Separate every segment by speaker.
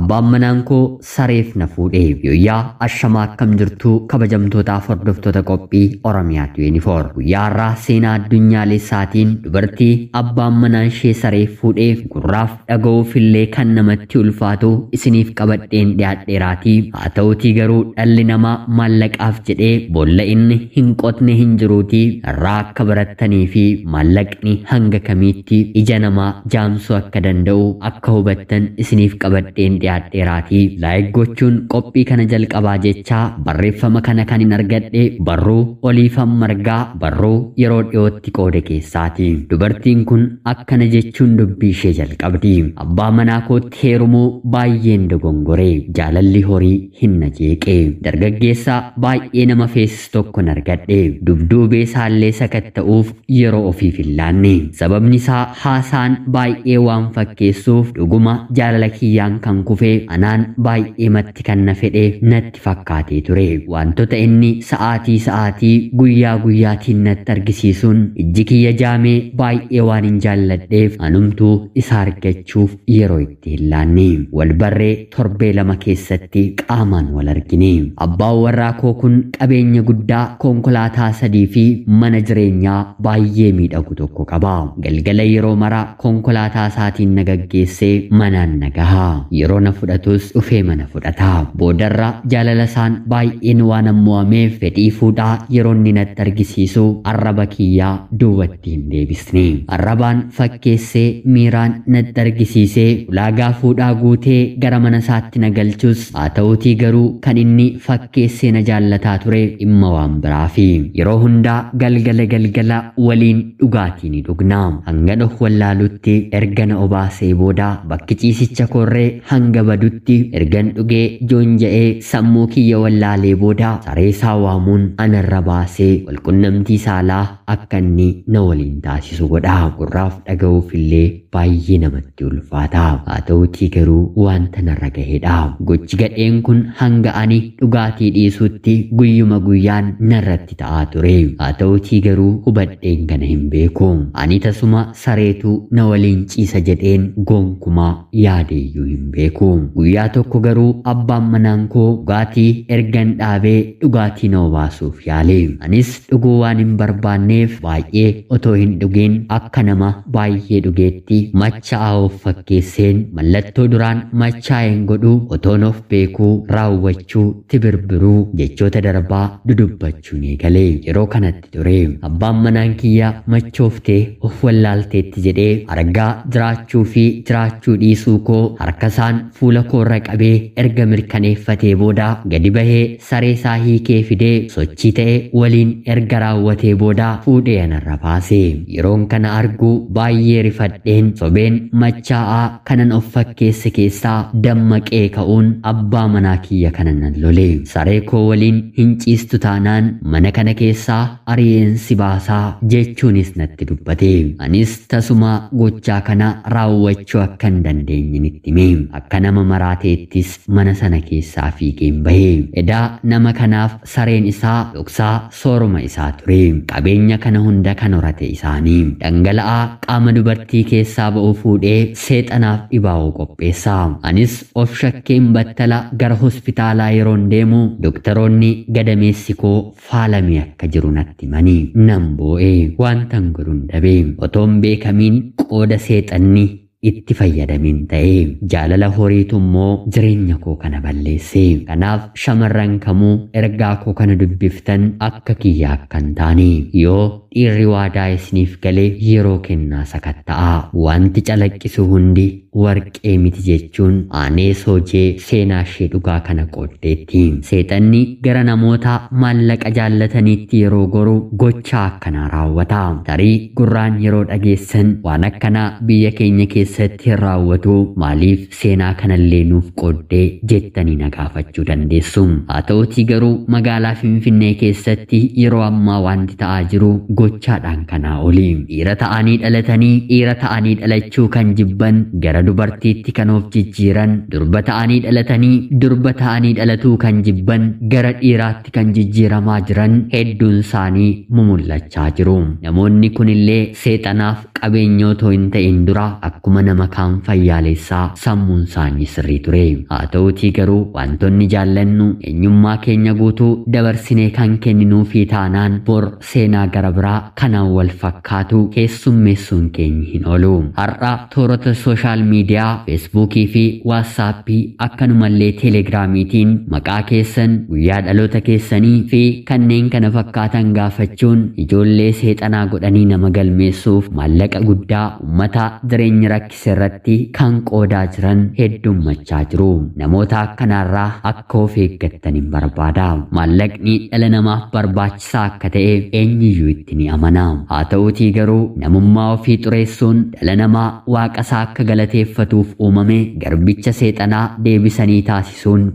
Speaker 1: abbaan manaan koo sareef na fuudhee guyyaa ashamaa akkam jirtu kabajamtootaaf hordoftoota qophii Oromiyaatu yuunifoor guyyaa irraa seenaa addunyaalessaatiin dubartii abbaan manaan ishee sareef fuudheef gurraaf dhaga'uufillee kan namatti ulfaatu isiniif qabadheen dhiyaadheeraatii haa ta'uutii garuu dhalli namaa maallaqaaf jedhee boolla inni hin qotne hin jiruutii irraa akka barattanii fi maallaqni hanga kamiitti ija namaa jaamsuu akka danda'u akka hubattan isiniif qabadheen dhiyaadheeraatii laayik gochuun qophii kana jalqabaa jechaa barreeffama kana kan hin argadhe barruu Oliifan Margaa barruu yeroo dhiyootti qoode keessaati. Dubartiin kun akkana jechuun dubbii ishee jalqabdi. Abbaa manaa kootti heerumuu baay'een dogongoree jaalalli horii hin najeeqe dargaggeessa baay'ee nama feesis tokkon argadhe dubduubee isaallee sakatta'uuf yeroo ofiif hin laanne sababni isaa haasaan baay'ee waan fakkeessuuf dhuguma jaalala kiyyaan kan kufee anaan baay'ee matti kan na fedhe natti fakkaatee ture wantoota inni sa'aatii guyyaa guyyaatiin natti argisiisuun ijji kiyya jaamee baay'ee waan hin jaalladheef anumtuu isa argachuuf yeroo itti hin laanne wal barree torbee lama keessatti qaamaan wal argine abbaan warraa koo kun qabeenya guddaa konkolaataa 3 fi mana jireenyaa baay'ee miidhagu tokko qaba galgala yeroo mara konkolaataa isaatiin na gaggeessee manaan na gaha yeroo na fudhatus dhufee mana fudhata boodarra jaalala isaan baay'een waan ammo'ameef fedhii fuudhaa yeroo inni natti argisiisu arraba kiyyaa duubatti hin deebisne arrabaan fakkeessee miiraan natti argisiisee ulaagaa fuudhaa guutee gara mana isaatti na galchus haa ta'uutii garuu kan inni fakkeessee na jaallataa ture dhimma waan biraafi yeroo hundaa galgala waliin dhugaatii ni dhugna hanga dhof wallaalutti erga na obaasee booda bakki ciisicha korree hanga badutti ergan dhugee joonja'ee sammuu kiyya wallaalee booda saree isaa waamuun anarra baasee walqunnamtii saalaa akka inni na waliin taasisu godha gurraaf dhaga'uufillee baay'ee namatti ulfaata haa ta'uutii garuu wanta narra gahedha gochi gadheen kun hanga ani dhugaatii dhiisutti guyyuma guyyaan narratti ta'aa ture haa ta'uutii garuu hubadheen kana hin beeku ani tasuma sareetu na waliin ciisa jedheen gonkumaa yaadeeyyuu hin beeku guyyaa tokko garuu abbaan manaan koo dhugaatii ergan dhaabee dhugaatii na obaasuuf yaale anis dhuguu waan hin barbaanneef baay'ee otoo hin dhugeen akka nama baay'ee dhugeetti machaa'aa of fakkeesseen mallattoo duraan machaa'een godhu otoon of beekuu raawwachuu tibirbiruu jechoota darbaa dudubbachuu eegale yeroo kanatti ture abbaan manaan kiyya machooftee of wallaalteetti jedhee argaa jiraachuu fi jiraachuu dhiisuu koo harkasaan fuula koorra qabee erga mirkaneeffatee booda gadi bahee saree isaa hiikee fidee sochii ta'e waliin erga raawwatee booda fuudhee anarra baase yeroon kana argu baay'ee rifadheen sobeen machaa'aa kanan of fakkeesse keessaa dammaqee ka'uun abbaa manaa kiyya kanan nan lole saree koo waliin hin ciistu taanaan mana kana keessaa ari'eensi baasaa jechuunis natti dubbate anis tasuma gochaa kana raawwachuu akka hin dandeenye nitti hime akka nama maraateettis mana sana keessaa fiigeen bahe edaa nama kanaaf sareen isaa dhoksaa sooruma isaa ture qabeenya kana hunda kan horate isaanii dhangala'aa qaama dubartii keessaa ba'u fuudhee seexanaaf dhibaa'uu qopheessa anis of shakkeen battala gara hospitaalaa yeroon deemu doktoroonni gadameessi koo faalamee akka jiru natti himanii nan boo'ee waantan godhuun dhabee otoon beekamiin qooda seexanni itti fayyadamin ta'e jaalala horiitu immoo jireenya koo kana balleesse kanaaf shamarran kamuu ergaa koo kana dubbiftan akka kiyya akkan taane yoo dhiirri waadaa isiniif galee yeroo kennaa sakatta'a wanti calaqqisu hundi warqee miti jechuun aanee soojee seenaa ishee dhugaa kana qooddeetti seexanni gara namoota maallaqa jaallataniitti yeroo goru gochaa akkanaa raawwata tarii gurraan yeroo dhageessan waan akkanaa biyya keenya keessatti hin raawwatu maaliif seenaa kanallee nuuf qooddee jettanii na gaafachuu dandeessu haa ta'uutii garuu magaalaa Finfinnee keessatti yeroo ammaa wanti ta'aa jiru gochaadhaan kanaa oli dhiira ta'anii dhalatanii dhiira ta'anii dhalachuu kan jibban gara dubartiitti kan of jijjiiran durba ta'anii dhalatanii durba ta'anii dhalatuu kan jibban gara dhiiraatti kan jijjiiramaa jiran hedduun isaanii mumullachaa jiru namoonni kunillee seexanaaf qabeenyootoo hin ta'in dura akkuma qaama nama kaan fayyaalessaa sammuun isaanii sirrii ture. Haa ta'uutii garuu wantoonni jaallannu eenyummaa keenya guutuu dabarsinee kan kenninuu fi taanaan bor seenaa gara biraa kanaan wal fakkaatu keessummeessuun keenya hin oolu. Har'a toorota sooshaal miidiyaa feesbuukii fi waatsaappii akkanumallee teelegiraamiitiin maqaa keessan guyyaa dhaloota keessanii fi kanneen kana fakkaatan gaafachuun ijoollee seexanaa godhanii nama galmeessuuf maallaqa guddaa ummata jireenya rakkise irratti kan qoodaa jiran heddummachaa jiru. Namoota akkanaarraa akka of eeggattan hin barbaada. Maallaqni dhala namaaf barbaachisaa akka ta'e eenyuyyuu itti ni amana. Haa ta'uutii garuu namummaa ofii xureessuun dhala namaa waaqa isaa akka galateeffatuuf uumame garbicha seexanaa deebisanii taasisuun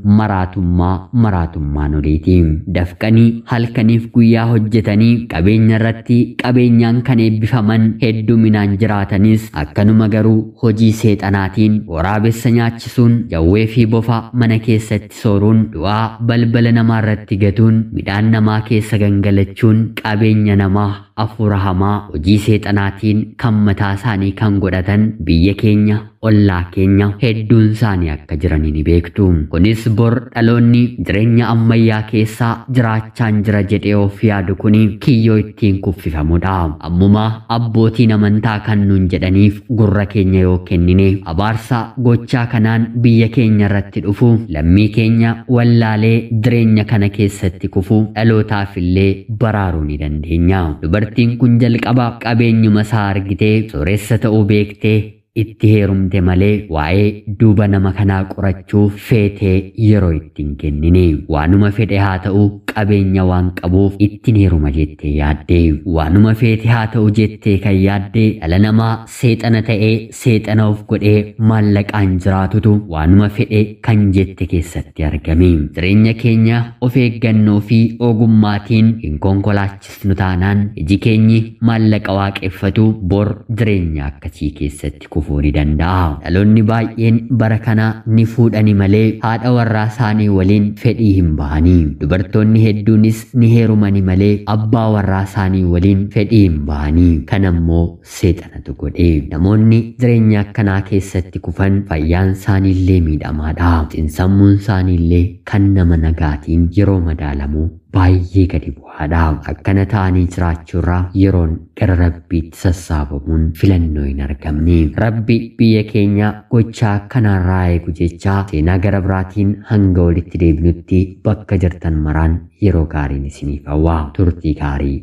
Speaker 1: maraatummaan oliiti. Dafqanii halkaniif guyyaa hojjetanii qabeenya irratti qabeenyaan kan eebbifaman hedduminaan jiraatanis akkanuma garuu hojii seexanaatiin waraabessa nyaachisuun jawwee fi bofa mana keessatti sooruun du'aa balbala namaa irratti gatuun midhaan namaa keessa gangalachuun qabeenya namaa afuura hamaa hojii seexanaatiin kan mataa isaanii kan godhatan biyya keenya ollaa keenya hedduun isaanii akka jiranii ni beektu. Kunis bor dhaloonni jireenya ammayyaa keessaa jiraachaan jira jedhee of yaadu kuni kiyyoo ittiin kuffifamudha. Ammuma abbootiin amantaa kan nuun jedhaniif gurra keenya yoo kennine abaarsa gochaa kanaan biyya keenya irratti dhufu lammii keenya wallaalee jireenya kana keessatti kufu dhalootaaf illee baraaruu ni dandeenya. Dubartiin kun jalqaba qabeenyuma isaa argitee sooressa ta'uu beektee itti heerumte malee waa'ee duuba nama kanaa qorachuu feetee yeroo ittiin kennine. Waanuma fedhe haa ta'u qabeenya waan qabuuf ittiin heeruma jettee yaadde. Waanuma feete haa ta'u jettee kan yaadde dhala namaa seexana ta'ee seexana of godhee maallaqaan jiraatutu waanuma fedhe kan jette keessatti argame. Jireenya keenya of eeggannoo fi ogummaatiin hin konkolaachisnu taanaan iji keenyi maallaqa waaqeffatu bor jireenya akkasii keessatti kufuu ni danda'a. Dhaloonni baay'een bara kana ni fuudhani malee haadha warraa isaanii waliin fedhii hin bahanii. Dubartoonni hedduunis ni heerumani malee abbaa warraa isaanii waliin fedhii hin bahanii. Kanammoo seexanatu godhe. Namoonni jireenya akkanaa keessatti kufan fayyaan isaaniillee miidhamaadha. Xiinsammuun isaaniillee kan nama nagaatiin yeroo madaalamu baay'ee gadi bu'aadha. Akkana ta'anii jiraachuurraa yeroon gara Rabbiitti sassaabamuun filannoo hin argamne. Rabbi biyya keenya gochaa kanarraa eegu jechaa seenaa gara biraatiin hanga walitti deebinutti bakka jirtan maraan yeroo gaariin isiniif hawwa. Turtii gaarii.